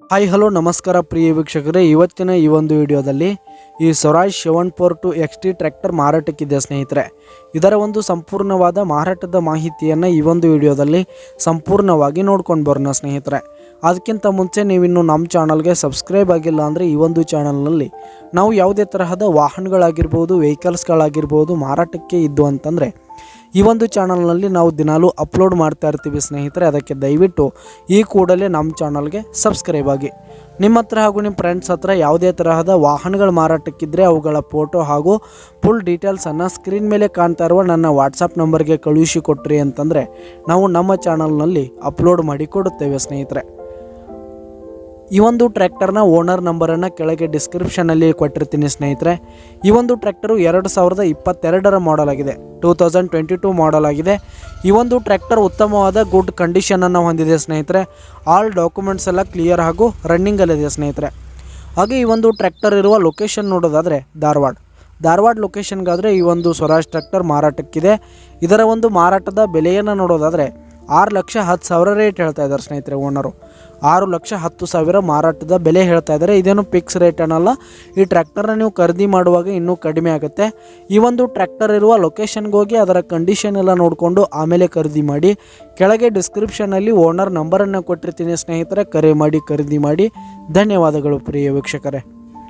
Hi hello ನಮಸ್ಕಾರ ಪ್ರಿಯ ವೀಕ್ಷಕರೇ, ಇವತ್ತಿನ ಈ ಒಂದು ವಿಡಿಯೋದಲ್ಲಿ ಈ ಸ್ವರಾಜ್ 742 XT ಟ್ರ್ಯಾಕ್ಟರ್ ಮಾರಾಟಕ್ಕಿದೆ ಸ್ನೇಹಿತರೆ. ಇದರ ಒಂದು ಸಂಪೂರ್ಣವಾದ ಮಾರಾಟದ ಮಾಹಿತಿಯನ್ನು ಈ ಒಂದು ವಿಡಿಯೋದಲ್ಲಿ ಸಂಪೂರ್ಣವಾಗಿ ನೋಡ್ಕೊಂಡು ಬರೋಣ ಸ್ನೇಹಿತರೆ. ಅದಕ್ಕಿಂತ ಮುಂಚೆ ನೀವಿನ್ನು ನಮ್ಮ ಚಾನಲ್ಗೆ ಸಬ್ಸ್ಕ್ರೈಬ್ ಆಗಿಲ್ಲ ಅಂದರೆ ಈ ಒಂದು ಚಾನಲ್ನಲ್ಲಿ ನಾವು ಯಾವುದೇ ತರಹದ ವಾಹನಗಳಾಗಿರ್ಬೋದು, ವೆಹಿಕಲ್ಸ್ಗಳಾಗಿರ್ಬೋದು ಮಾರಾಟಕ್ಕೆ ಇದ್ದು ಅಂತಂದರೆ ಈ ಒಂದು ಚಾನಲ್ನಲ್ಲಿ ನಾವು ದಿನಾಲೂ ಅಪ್ಲೋಡ್ ಮಾಡ್ತಾ ಇರ್ತೀವಿ ಸ್ನೇಹಿತರೆ. ಅದಕ್ಕೆ ದಯವಿಟ್ಟು ಈ ಕೂಡಲೇ ನಮ್ಮ ಚಾನಲ್ಗೆ ಸಬ್ಸ್ಕ್ರೈಬ್ ಆಗಿ. ನಿಮ್ಮ ಹತ್ರ ಹಾಗೂ ನಿಮ್ಮ ಫ್ರೆಂಡ್ಸ್ ಹತ್ರ ಯಾವುದೇ ತರಹದ ವಾಹನಗಳು ಮಾರಾಟಕ್ಕಿದ್ದರೆ ಅವುಗಳ ಫೋಟೋ ಹಾಗೂ ಫುಲ್ ಡೀಟೇಲ್ಸನ್ನು ಸ್ಕ್ರೀನ್ ಮೇಲೆ ಕಾಣ್ತಾ ಇರುವ ನನ್ನ ವಾಟ್ಸಪ್ ನಂಬರ್ಗೆ ಕಳುಹಿಸಿ ಕೊಟ್ರಿ ಅಂತಂದರೆ ನಾವು ನಮ್ಮ ಚಾನಲ್ನಲ್ಲಿ ಅಪ್ಲೋಡ್ ಮಾಡಿ ಕೊಡುತ್ತೇವೆ ಸ್ನೇಹಿತರೆ. ಈ ಒಂದು ಟ್ರ್ಯಾಕ್ಟರ್ನ ಓನರ್ ನಂಬರನ್ನು ಕೆಳಗೆ ಡಿಸ್ಕ್ರಿಪ್ಷನಲ್ಲಿ ಕೊಟ್ಟಿರ್ತೀನಿ ಸ್ನೇಹಿತರೆ. ಈ ಒಂದು ಟ್ರ್ಯಾಕ್ಟರು 2022ರ ಮಾಡಲ್ ಆಗಿದೆ, 2022 ಮಾಡಲ್ ಆಗಿದೆ. ಈ ಒಂದು ಟ್ರ್ಯಾಕ್ಟರ್ ಉತ್ತಮವಾದ ಗುಡ್ ಕಂಡೀಷನನ್ನು ಹೊಂದಿದೆ ಸ್ನೇಹಿತರೆ. ಆಲ್ ಡಾಕ್ಯುಮೆಂಟ್ಸ್ ಎಲ್ಲ ಕ್ಲಿಯರ್ ಹಾಗೂ ರನ್ನಿಂಗಲ್ಲಿದೆ ಸ್ನೇಹಿತರೆ. ಹಾಗೆ ಈ ಒಂದು ಟ್ರ್ಯಾಕ್ಟರ್ ಇರುವ ಲೊಕೇಶನ್ ನೋಡೋದಾದರೆ ಧಾರವಾಡ ಲೊಕೇಶನ್ಗಾದರೆ ಈ ಒಂದು ಸ್ವರಾಜ್ ಟ್ರ್ಯಾಕ್ಟರ್ ಮಾರಾಟಕ್ಕಿದೆ. ಇದರ ಒಂದು ಮಾರಾಟದ ಬೆಲೆಯನ್ನು ನೋಡೋದಾದರೆ 6,10,000 ರೇಟ್ ಹೇಳ್ತಾ ಇದ್ದಾರೆ ಸ್ನೇಹಿತರೆ. ಓನರು 6,10,000 ಮಾರಾಟದ ಬೆಲೆ ಹೇಳ್ತಾ ಇದ್ದಾರೆ. ಇದೇನು ಫಿಕ್ಸ್ ರೇಟ್ ಅನ್ನಲ್ಲ. ಈ ಟ್ರ್ಯಾಕ್ಟರ್ನ ನೀವು ಖರೀದಿ ಮಾಡುವಾಗ ಇನ್ನೂ ಕಡಿಮೆ ಆಗುತ್ತೆ. ಈ ಒಂದು ಟ್ರ್ಯಾಕ್ಟರ್ ಇರುವ ಲೊಕೇಶನ್ಗೆ ಹೋಗಿ ಅದರ ಕಂಡೀಷನ್ ಎಲ್ಲ ನೋಡಿಕೊಂಡು ಆಮೇಲೆ ಖರೀದಿ ಮಾಡಿ. ಕೆಳಗೆ ಡಿಸ್ಕ್ರಿಪ್ಷನಲ್ಲಿ ಓನರ್ ನಂಬರನ್ನು ಕೊಟ್ಟಿರ್ತೀನಿ ಸ್ನೇಹಿತರೆ. ಕರೆ ಮಾಡಿ ಖರೀದಿ ಮಾಡಿ. ಧನ್ಯವಾದಗಳು ಪ್ರಿಯ ವೀಕ್ಷಕರೇ.